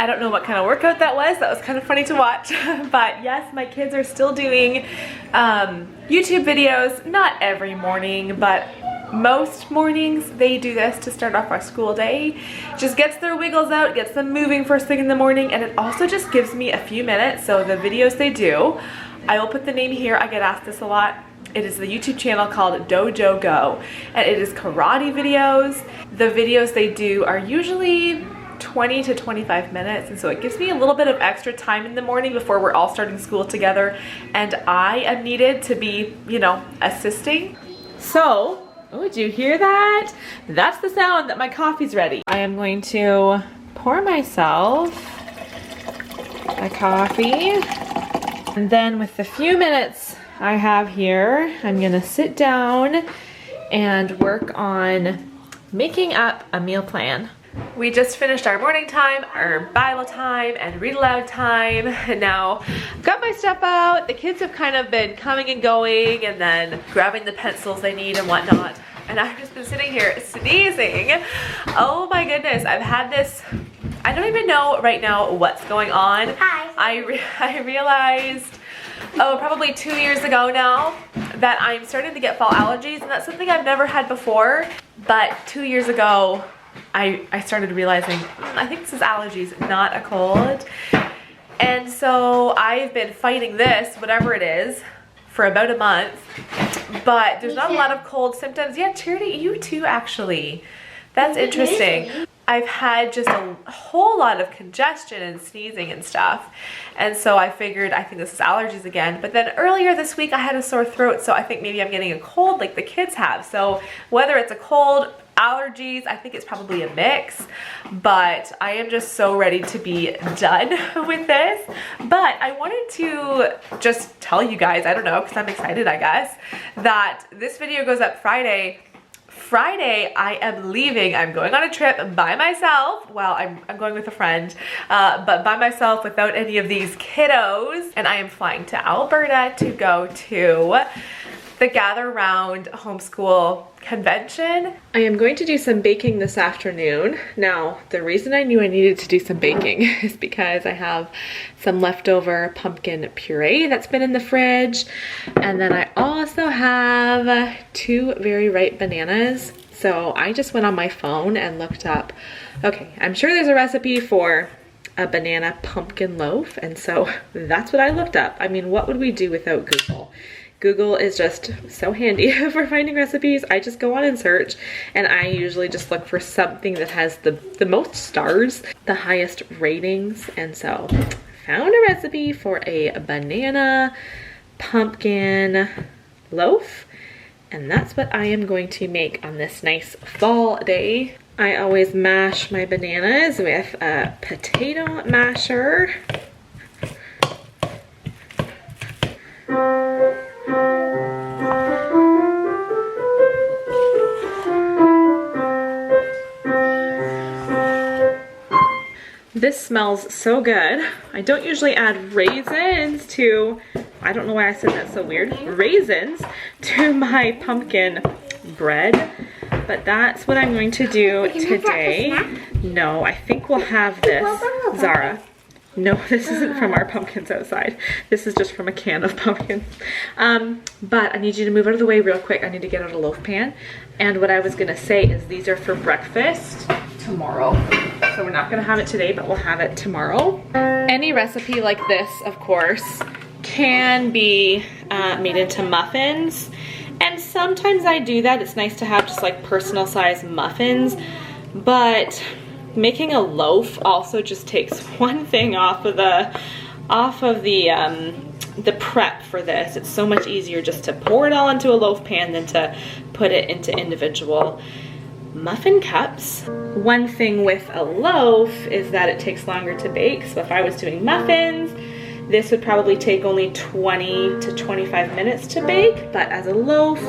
don't know what kind of workout that was. That was kind of funny to watch. But yes, my kids are still doing YouTube videos, not every morning, but most mornings they do this to start off our school day. Just gets their wiggles out, gets them moving first thing in the morning, and it also just gives me a few minutes. So the videos they do, I will put the name here. I get asked this a lot. It is the YouTube channel called Dojo Go, and it is karate videos. The videos they do are usually 20 to 25 minutes, and so it gives me a little bit of extra time in the morning before we're all starting school together, and I am needed to be, you know, assisting. So, oh, did you hear that? That's the sound that my coffee's ready. I am going to pour myself a coffee, and then with the few minutes I have here, I'm gonna sit down and work on making up a meal plan. We just finished our morning time, our Bible time, and read aloud time, and now got my stuff out. The kids have kind of been coming and going, and then grabbing the pencils they need and whatnot. And I've just been sitting here sneezing. Oh my goodness, I've had this, I don't even know right now what's going on. Hi. I realized, oh, probably 2 years ago now, that I'm starting to get fall allergies, and that's something I've never had before. But 2 years ago, I started realizing, I think this is allergies, not a cold. And so I've been fighting this, whatever it is, for about a month. But there's not a lot of cold symptoms. Yeah, Charity, you too, actually. That's interesting. I've had just a whole lot of congestion and sneezing and stuff. And so I figured, I think this is allergies again. But then earlier this week I had a sore throat, so I think maybe I'm getting a cold like the kids have. So whether it's a cold, allergies, I think it's probably a mix. But I am just so ready to be done with this. But I wanted to just tell you guys, I don't know, because I'm excited, I guess, that this video goes up Friday. Friday, I am leaving. I'm going on a trip by myself. Well, I'm going with a friend, but by myself without any of these kiddos. And I am flying to Alberta to go to the Gather Round Homeschool Convention. I am going to do some baking this afternoon. Now, the reason I knew I needed to do some baking is because I have some leftover pumpkin puree that's been in the fridge. And then I also have 2 very ripe bananas. So I just went on my phone and looked up, okay, I'm sure there's a recipe for a banana pumpkin loaf. And so that's what I looked up. I mean, what would we do without Google? Google is just so handy for finding recipes. I just go on and search, and I usually just look for something that has the most stars, the highest ratings. And so found a recipe for a banana pumpkin loaf, and that's what I am going to make on this nice fall day. I always mash my bananas with a potato masher. This smells so good. I don't usually add raisins to, I don't know why I said that so weird, raisins to my pumpkin bread, but that's what I'm going to do today. No, I think we'll have this, Zara. No, this isn't from our pumpkins outside. This is just from a can of pumpkins. But I need you to move out of the way real quick. I need to get out a loaf pan. And what I was gonna say is these are for breakfast tomorrow. So we're not gonna have it today, but we'll have it tomorrow. Any recipe like this, of course, can be made into muffins. And sometimes I do that. It's nice to have just like personal size muffins, but making a loaf also just takes one thing off of the prep for this. It's so much easier just to pour it all into a loaf pan than to put it into individual muffin cups. One thing with a loaf is that it takes longer to bake. So if I was doing muffins, this would probably take only 20 to 25 minutes to bake, but as a loaf,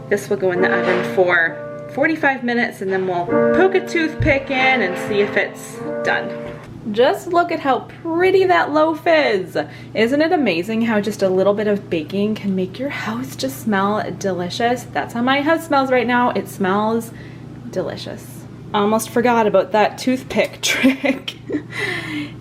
this will go in the oven for 45 minutes, and then we'll poke a toothpick in and see if it's done. Just look at how pretty that loaf is. Isn't it amazing how just a little bit of baking can make your house just smell delicious? That's how my house smells right now. It smells delicious. Almost forgot about that toothpick trick.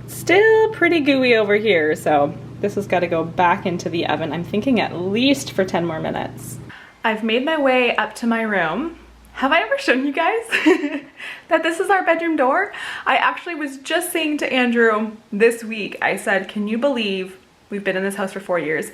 Still pretty gooey over here, so this has got to go back into the oven. I'm thinking at least for 10 more minutes. I've made my way up to my room. Have I ever shown you guys that this is our bedroom door? I actually was just saying to Andrew this week, I said, can you believe we've been in this house for 4 years?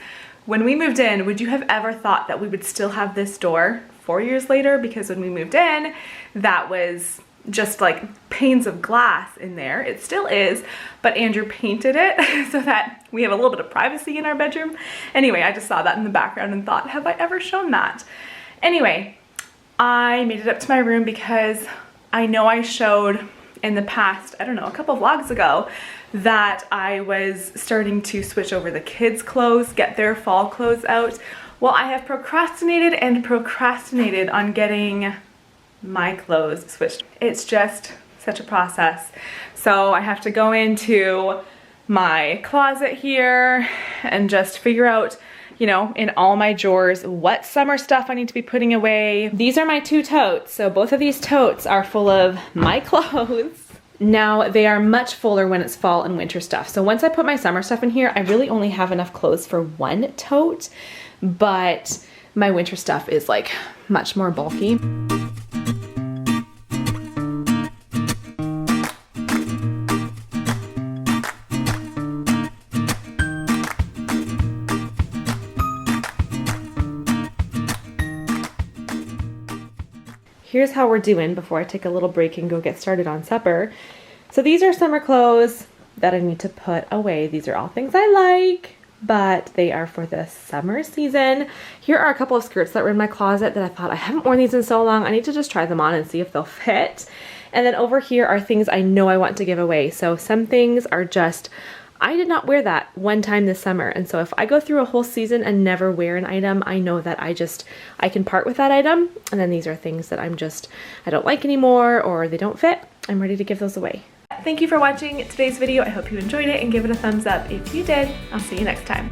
When we moved in, would you have ever thought that we would still have this door 4 years later? Because when we moved in, that was just like panes of glass in there. It still is, but Andrew painted it so that we have a little bit of privacy in our bedroom. Anyway, I just saw that in the background and thought, have I ever shown that? Anyway, I made it up to my room because I know I showed in the past, I don't know, a couple vlogs ago, that I was starting to switch over the kids' clothes, get their fall clothes out. Well, I have procrastinated and procrastinated on getting my clothes switched. It's just such a process. So I have to go into my closet here and just figure out, you know, in all my drawers, what summer stuff I need to be putting away. These are my 2 totes. So both of these totes are full of my clothes. Now they are much fuller when it's fall and winter stuff. So once I put my summer stuff in here, I really only have enough clothes for 1 tote, but my winter stuff is like much more bulky. Here's how we're doing before I take a little break and go get started on supper. So these are summer clothes that I need to put away. These are all things I like, but they are for the summer season. Here are a couple of skirts that were in my closet that I thought I haven't worn these in so long. I need to just try them on and see if they'll fit. And then over here are things I know I want to give away. So some things are just, I did not wear that one time this summer. And so if I go through a whole season and never wear an item, I know that I can part with that item. And then these are things that I don't like anymore or they don't fit. I'm ready to give those away. Thank you for watching today's video. I hope you enjoyed it and give it a thumbs up if you did. I'll see you next time.